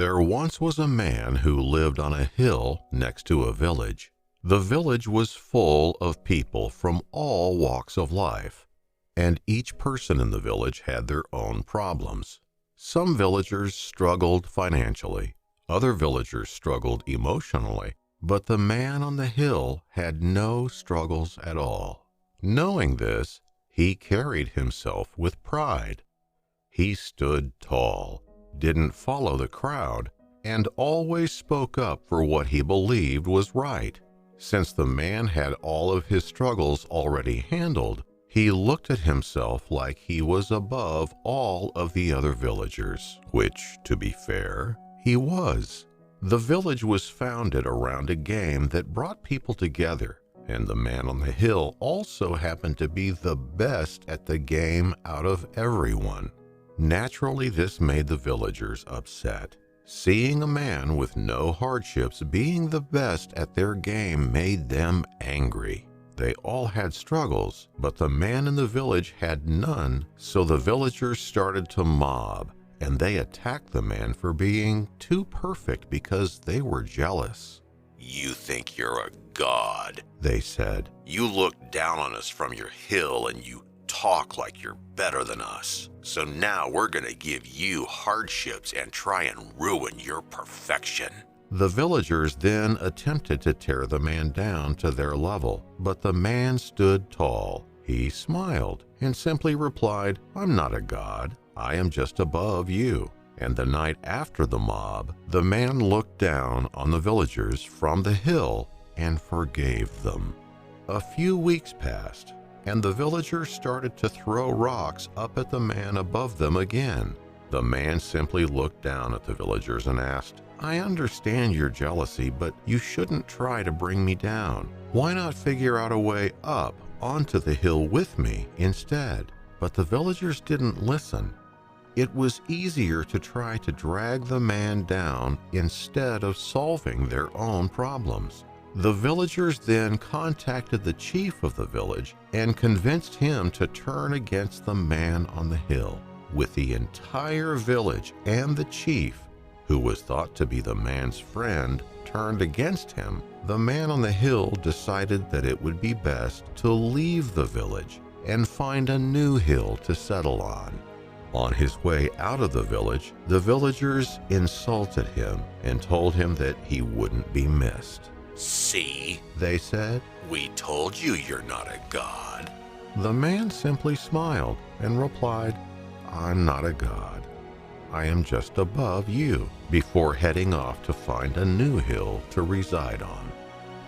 There once was a man who lived on a hill next to a village. The village was full of people from all walks of life, and each person in the village had their own problems. Some villagers struggled financially, other villagers struggled emotionally, but the man on the hill had no struggles at all. Knowing this, he carried himself with pride. He stood tall, didn't follow the crowd, and always spoke up for what he believed was right. Since the man had all of his struggles already handled, he looked at himself like he was above all of the other villagers, which, to be fair, he was. The village was founded around a game that brought people together, and the man on the hill also happened to be the best at the game out of everyone. Naturally, this made the villagers upset. Seeing a man with no hardships being the best at their game made them angry. They all had struggles, but the man in the village had none, so the villagers started to mob, and they attacked the man for being too perfect because they were jealous. "You think you're a god," they said. "You look down on us from your hill and you talk like you're better than us. So now we're going to give you hardships and try and ruin your perfection." The villagers then attempted to tear the man down to their level, but the man stood tall. He smiled and simply replied, "I'm not a god. I am just above you." And the night after the mob, the man looked down on the villagers from the hill and forgave them. A few weeks passed, and the villagers started to throw rocks up at the man above them again. The man simply looked down at the villagers and asked, "I understand your jealousy, but you shouldn't try to bring me down. Why not figure out a way up onto the hill with me instead?" But the villagers didn't listen. It was easier to try to drag the man down instead of solving their own problems. The villagers then contacted the chief of the village and convinced him to turn against the man on the hill. With the entire village and the chief, who was thought to be the man's friend, turned against him, the man on the hill decided that it would be best to leave the village and find a new hill to settle on. On his way out of the village, the villagers insulted him and told him that he wouldn't be missed. "See," they said, "we told you you're not a god." The man simply smiled and replied, "I'm not a god. I am just above you," before heading off to find a new hill to reside on.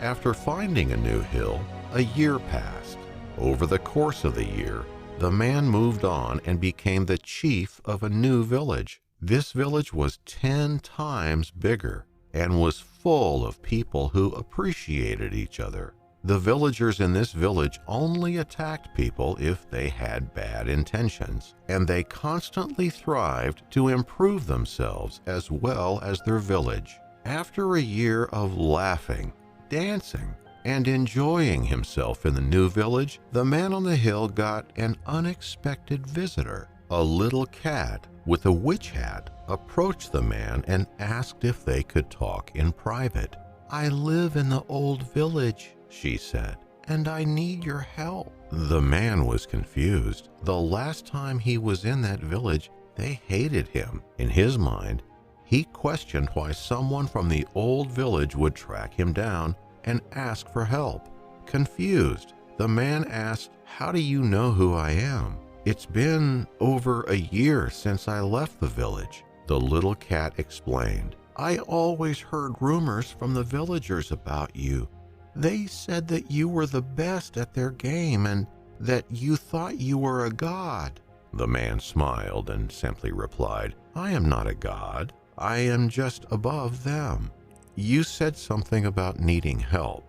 After finding a new hill, a year passed. Over the course of the year, the man moved on and became the chief of a new village. This village was 10 times bigger and was full of people who appreciated each other. The villagers in this village only attacked people if they had bad intentions, and they constantly thrived to improve themselves as well as their village. After a year of laughing, dancing, and enjoying himself in the new village, the man on the hill got an unexpected visitor. A little cat with a witch hat approached the man and asked if they could talk in private. "I live in the old village," she said, "and I need your help." The man was confused. The last time he was in that village, they hated him. In his mind, he questioned why someone from the old village would track him down and ask for help. Confused, the man asked, "How do you know who I am? It's been over a year since I left the village." The little cat explained, "I always heard rumors from the villagers about you. They said that you were the best at their game and that you thought you were a god." The man smiled and simply replied, "I am not a god. I am just above them." "You said something about needing help.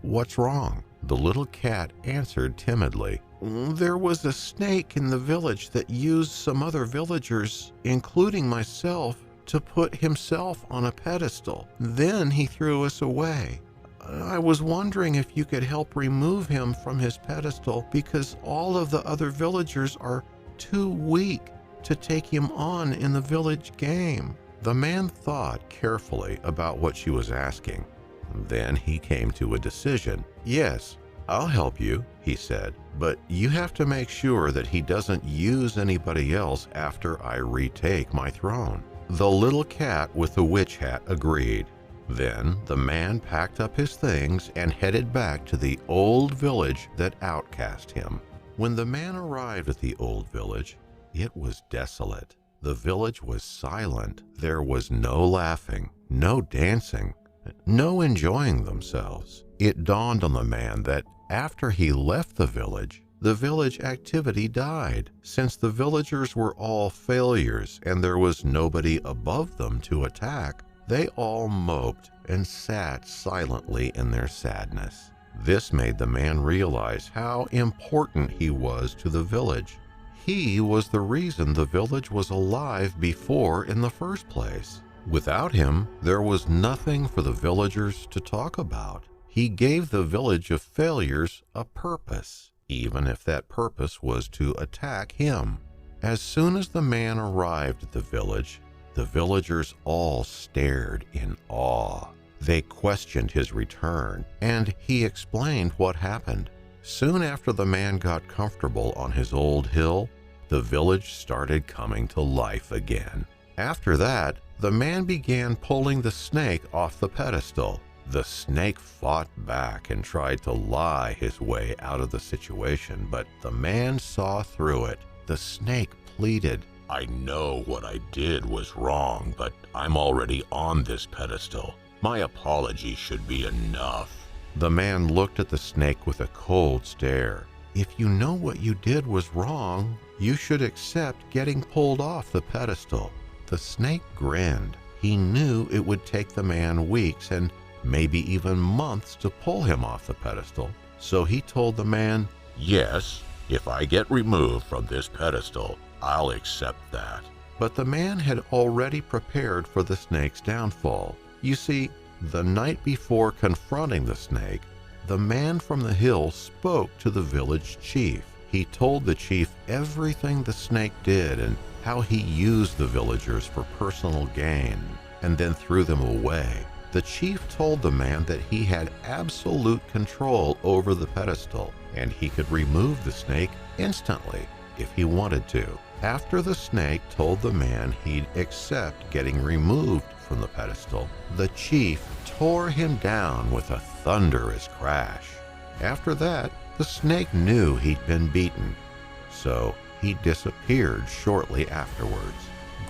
What's wrong?" The little cat answered timidly, "There was a snake in the village that used some other villagers, including myself, to put himself on a pedestal. Then he threw us away. I was wondering if you could help remove him from his pedestal because all of the other villagers are too weak to take him on in the village game." The man thought carefully about what she was asking. Then he came to a decision. "Yes, I'll help you," he said, "but you have to make sure that he doesn't use anybody else after I retake my throne." The little cat with the witch hat agreed. Then the man packed up his things and headed back to the old village that outcast him. When the man arrived at the old village, it was desolate. The village was silent. There was no laughing, no dancing, no enjoying themselves. It dawned on the man that after he left the village activity died. Since the villagers were all failures and there was nobody above them to attack, they all moped and sat silently in their sadness. This made the man realize how important he was to the village. He was the reason the village was alive before in the first place. Without him, there was nothing for the villagers to talk about. He gave the village of failures a purpose, even if that purpose was to attack him. As soon as the man arrived at the villagers all stared in awe. They questioned his return, and he explained what happened. Soon after the man got comfortable on his old hill, the village started coming to life again. After that, the man began pulling the snake off the pedestal. The snake fought back and tried to lie his way out of the situation, but the man saw through it. The snake pleaded, "I know what I did was wrong, but I'm already on this pedestal. My apology should be enough." The man looked at the snake with a cold stare. "If you know what you did was wrong, you should accept getting pulled off the pedestal." The snake grinned. He knew it would take the man weeks and maybe even months to pull him off the pedestal. So he told the man, "Yes, if I get removed from this pedestal, I'll accept that." But the man had already prepared for the snake's downfall. You see, the night before confronting the snake, the man from the hill spoke to the village chief. He told the chief everything the snake did and how he used the villagers for personal gain and then threw them away. The chief told the man that he had absolute control over the pedestal and he could remove the snake instantly if he wanted to. After the snake told the man he'd accept getting removed from the pedestal, the chief tore him down with a thunderous crash. After that, the snake knew he'd been beaten, so he disappeared shortly afterwards.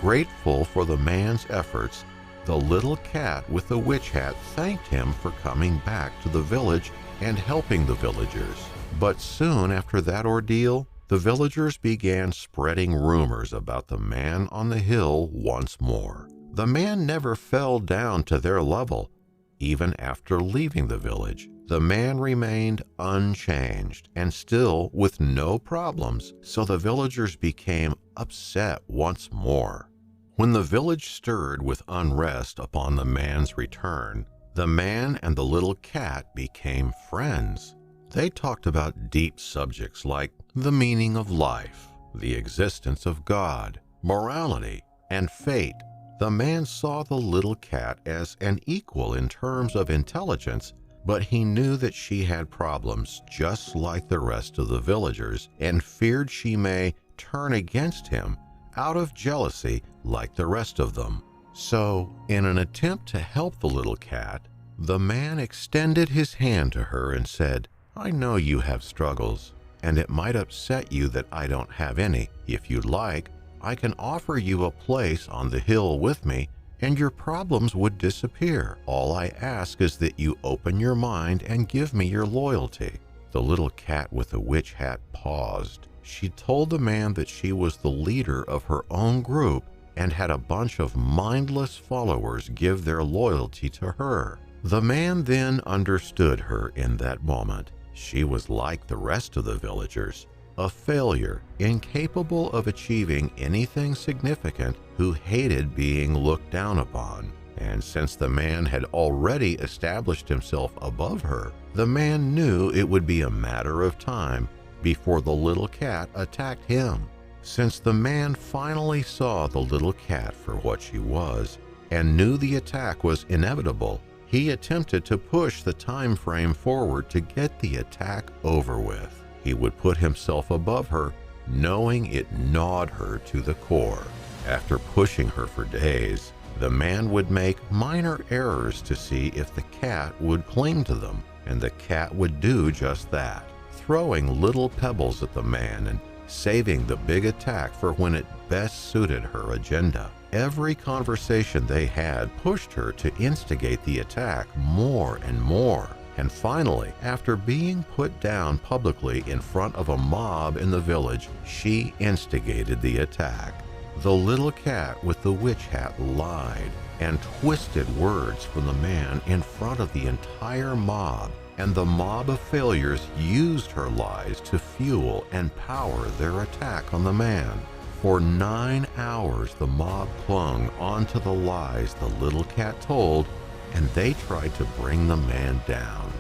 Grateful for the man's efforts, the little cat with the witch hat thanked him for coming back to the village and helping the villagers. But soon after that ordeal, the villagers began spreading rumors about the man on the hill once more. The man never fell down to their level. Even after leaving the village, the man remained unchanged and still with no problems, so the villagers became upset once more. When the village stirred with unrest upon the man's return, the man and the little cat became friends. They talked about deep subjects like the meaning of life, the existence of God, morality, and fate. The man saw the little cat as an equal in terms of intelligence, but he knew that she had problems just like the rest of the villagers and feared she may turn against him out of jealousy like the rest of them. So, in an attempt to help the little cat, the man extended his hand to her and said, "I know you have struggles, and it might upset you that I don't have any. If you'd like, I can offer you a place on the hill with me, and your problems would disappear. All I ask is that you open your mind and give me your loyalty." The little cat with the witch hat paused. She told the man that she was the leader of her own group and had a bunch of mindless followers give their loyalty to her. The man then understood her in that moment. She was like the rest of the villagers, a failure, incapable of achieving anything significant, who hated being looked down upon. And since the man had already established himself above her, the man knew it would be a matter of time before the little cat attacked him. Since the man finally saw the little cat for what she was and knew the attack was inevitable, he attempted to push the time frame forward to get the attack over with. He would put himself above her, knowing it gnawed her to the core. After pushing her for days, the man would make minor errors to see if the cat would cling to them, and the cat would do just that, throwing little pebbles at the man and saving the big attack for when it best suited her agenda. Every conversation they had pushed her to instigate the attack more and more. And finally, after being put down publicly in front of a mob in the village, she instigated the attack. The little cat with the witch hat lied and twisted words from the man in front of the entire mob, and the mob of failures used her lies to fuel and power their attack on the man. For 9 hours, the mob clung onto the lies the little cat told, and they tried to bring the man down.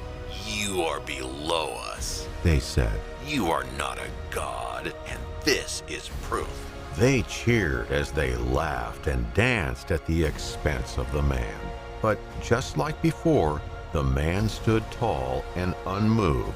"You are below us," they said. "You are not a god, and this is proof." They cheered as they laughed and danced at the expense of the man. But just like before, the man stood tall and unmoved.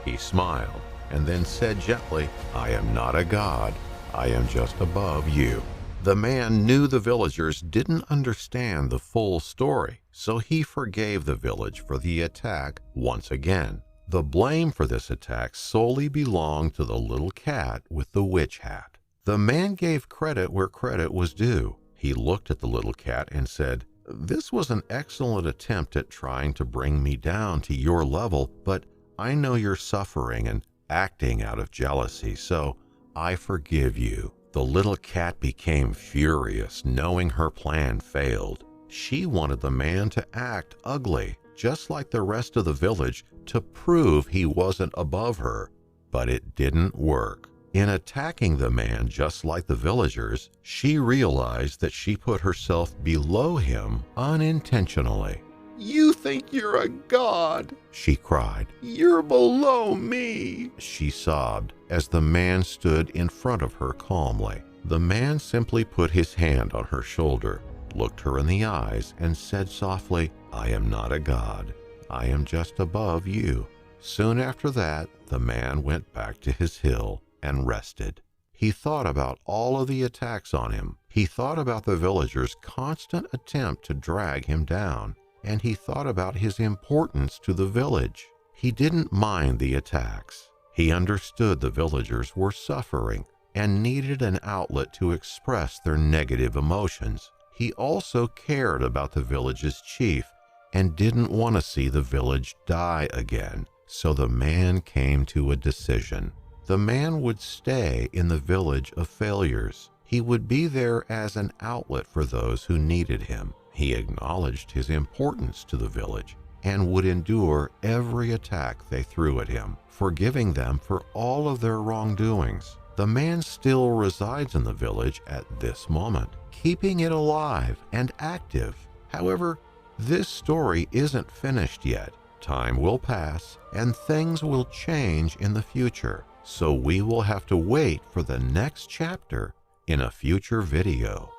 He smiled and then said gently, "I am not a god. I am just above you." The man knew the villagers didn't understand the full story, so he forgave the village for the attack once again. The blame for this attack solely belonged to the little cat with the witch hat. The man gave credit where credit was due. He looked at the little cat and said, "This was an excellent attempt at trying to bring me down to your level, but I know you're suffering and acting out of jealousy, so I forgive you." The little cat became furious, knowing her plan failed. She wanted the man to act ugly, just like the rest of the village, to prove he wasn't above her. But it didn't work. In attacking the man just like the villagers, she realized that she put herself below him unintentionally. "You think you're a god," she cried. "You're below me," she sobbed, as the man stood in front of her calmly. The man simply put his hand on her shoulder, looked her in the eyes, and said softly, "I am not a god. I am just above you." Soon after that, the man went back to his hill and rested. He thought about all of the attacks on him. He thought about the villagers' constant attempt to drag him down. And he thought about his importance to the village. He didn't mind the attacks. He understood the villagers were suffering and needed an outlet to express their negative emotions. He also cared about the village's chief and didn't want to see the village die again. So the man came to a decision. The man would stay in the village of failures. He would be there as an outlet for those who needed him. He acknowledged his importance to the village and would endure every attack they threw at him, forgiving them for all of their wrongdoings. The man still resides in the village at this moment, keeping it alive and active. However, this story isn't finished yet. Time will pass and things will change in the future, so we will have to wait for the next chapter in a future video.